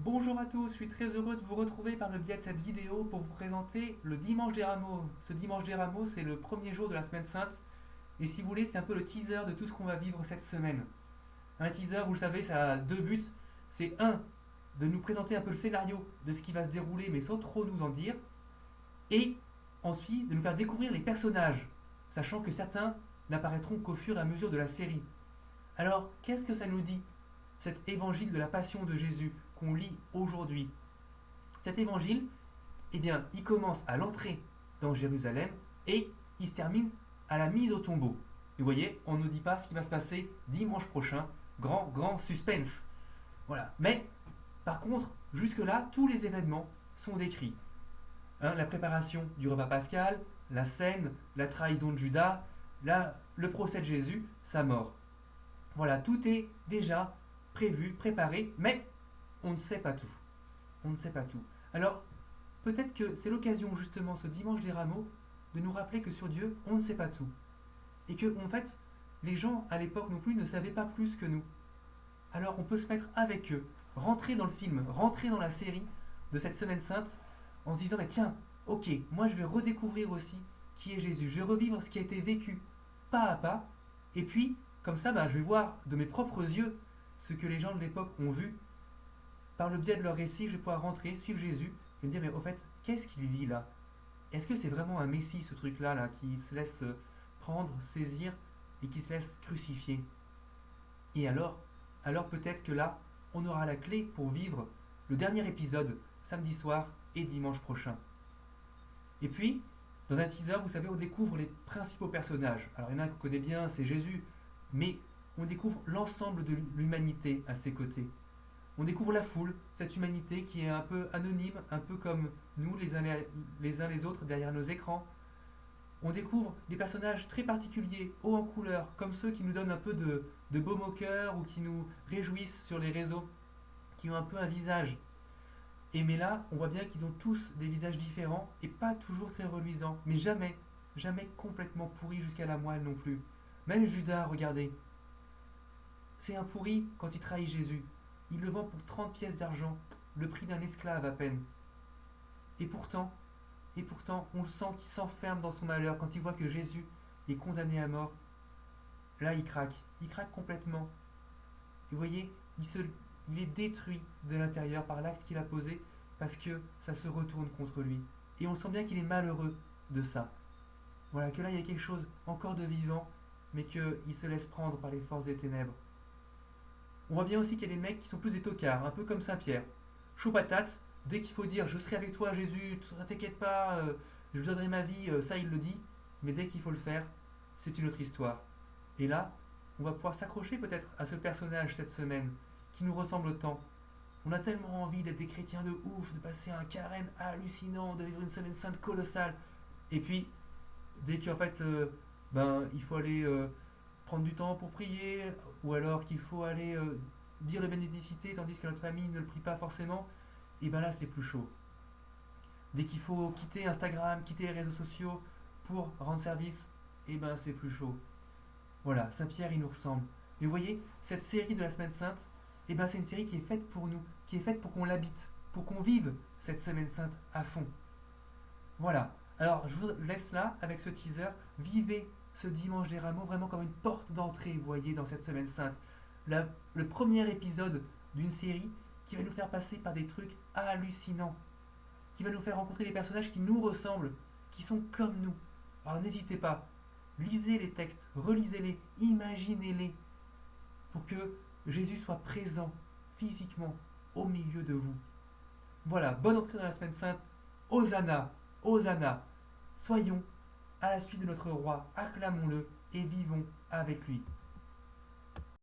Bonjour à tous, je suis très heureux de vous retrouver par le biais de cette vidéo pour vous présenter le Dimanche des Rameaux. Ce Dimanche des Rameaux, c'est le premier jour de la semaine sainte, et si vous voulez, c'est un peu le teaser de tout ce qu'on va vivre cette semaine. Un teaser, vous le savez, ça a deux buts. C'est un, de nous présenter un peu le scénario de ce qui va se dérouler, mais sans trop nous en dire, et ensuite de nous faire découvrir les personnages, sachant que certains n'apparaîtront qu'au fur et à mesure de la série. Alors, qu'est-ce que ça nous dit, cet évangile de la passion de Jésus qu'on lit aujourd'hui? Cet évangile, eh bien, il commence à l'entrée dans Jérusalem et il se termine à la mise au tombeau. Vous voyez, on ne nous dit pas ce qui va se passer dimanche prochain. Grand suspense. Voilà. Mais, par contre, jusque-là, tous les événements sont décrits. La préparation du repas pascal, la scène, la trahison de Judas, le procès de Jésus, sa mort. Voilà, tout est déjà prévu, préparé, mais on ne sait pas tout. On ne sait pas tout. Alors, peut-être que c'est l'occasion justement ce dimanche des rameaux de nous rappeler que sur Dieu, on ne sait pas tout. Et que, en fait, les gens à l'époque non plus ne savaient pas plus que nous. Alors on peut se mettre avec eux, rentrer dans le film, rentrer dans la série de cette semaine sainte en se disant, mais tiens, ok, moi je vais redécouvrir aussi qui est Jésus. Je vais revivre ce qui a été vécu pas à pas. Et puis, comme ça, je vais voir de mes propres yeux ce que les gens de l'époque ont vu. Par le biais de leur récit, je vais pouvoir rentrer, suivre Jésus et me dire, mais au fait, qu'est-ce qu'il vit là? Est-ce que c'est vraiment un Messie, ce truc-là, là, qui se laisse prendre, saisir et qui se laisse crucifier? Et alors peut-être que là, on aura la clé pour vivre le dernier épisode, samedi soir et dimanche prochain. Et puis, dans un teaser, vous savez, on découvre les principaux personnages. Alors il y en a qu'on connaît bien, c'est Jésus, mais on découvre l'ensemble de l'humanité à ses côtés. On découvre la foule, cette humanité qui est un peu anonyme, un peu comme nous les uns les autres derrière nos écrans. On découvre des personnages très particuliers, hauts en couleur, comme ceux qui nous donnent un peu de baume au cœur ou qui nous réjouissent sur les réseaux, qui ont un peu un visage. Et mais là, on voit bien qu'ils ont tous des visages différents et pas toujours très reluisants, mais jamais complètement pourris jusqu'à la moelle non plus. Même Judas, regardez, c'est un pourri quand il trahit Jésus. Il le vend pour 30 pièces d'argent, le prix d'un esclave à peine. Et pourtant, on le sent qu'il s'enferme dans son malheur quand il voit que Jésus est condamné à mort. Là, il craque complètement. Et vous voyez, il est détruit de l'intérieur par l'acte qu'il a posé parce que ça se retourne contre lui. Et on sent bien qu'il est malheureux de ça. Voilà, que là, il y a quelque chose encore de vivant, mais qu'il se laisse prendre par les forces des ténèbres. On voit bien aussi qu'il y a des mecs qui sont plus des tocards, un peu comme Saint-Pierre. Chaud patate, dès qu'il faut dire je serai avec toi Jésus, ne t'inquiète pas, je vous donnerai ma vie, ça il le dit, mais dès qu'il faut le faire, c'est une autre histoire. Et là, on va pouvoir s'accrocher peut-être à ce personnage cette semaine, qui nous ressemble tant. On a tellement envie d'être des chrétiens de ouf, de passer un carême hallucinant, de vivre une semaine sainte colossale. Et puis, dès qu'en fait, il faut aller prendre du temps pour prier, ou alors qu'il faut aller dire la bénédicité tandis que notre famille ne le prie pas forcément, et bien là c'est plus chaud. Dès qu'il faut quitter Instagram, quitter les réseaux sociaux pour rendre service, et ben c'est plus chaud. Voilà, Saint-Pierre il nous ressemble. Et vous voyez, cette série de la Semaine Sainte, et ben c'est une série qui est faite pour nous, qui est faite pour qu'on l'habite, pour qu'on vive cette Semaine Sainte à fond. Voilà. Alors je vous laisse là avec ce teaser. Vivez ce dimanche des rameaux vraiment comme une porte d'entrée, vous voyez, dans cette semaine sainte. Le premier épisode d'une série qui va nous faire passer par des trucs hallucinants, qui va nous faire rencontrer des personnages qui nous ressemblent, qui sont comme nous. Alors n'hésitez pas, lisez les textes, relisez-les, imaginez-les, pour que Jésus soit présent physiquement au milieu de vous. Voilà, bonne entrée dans la semaine sainte. Hosanna, Hosanna. Soyons à la suite de notre roi, acclamons-le et vivons avec lui.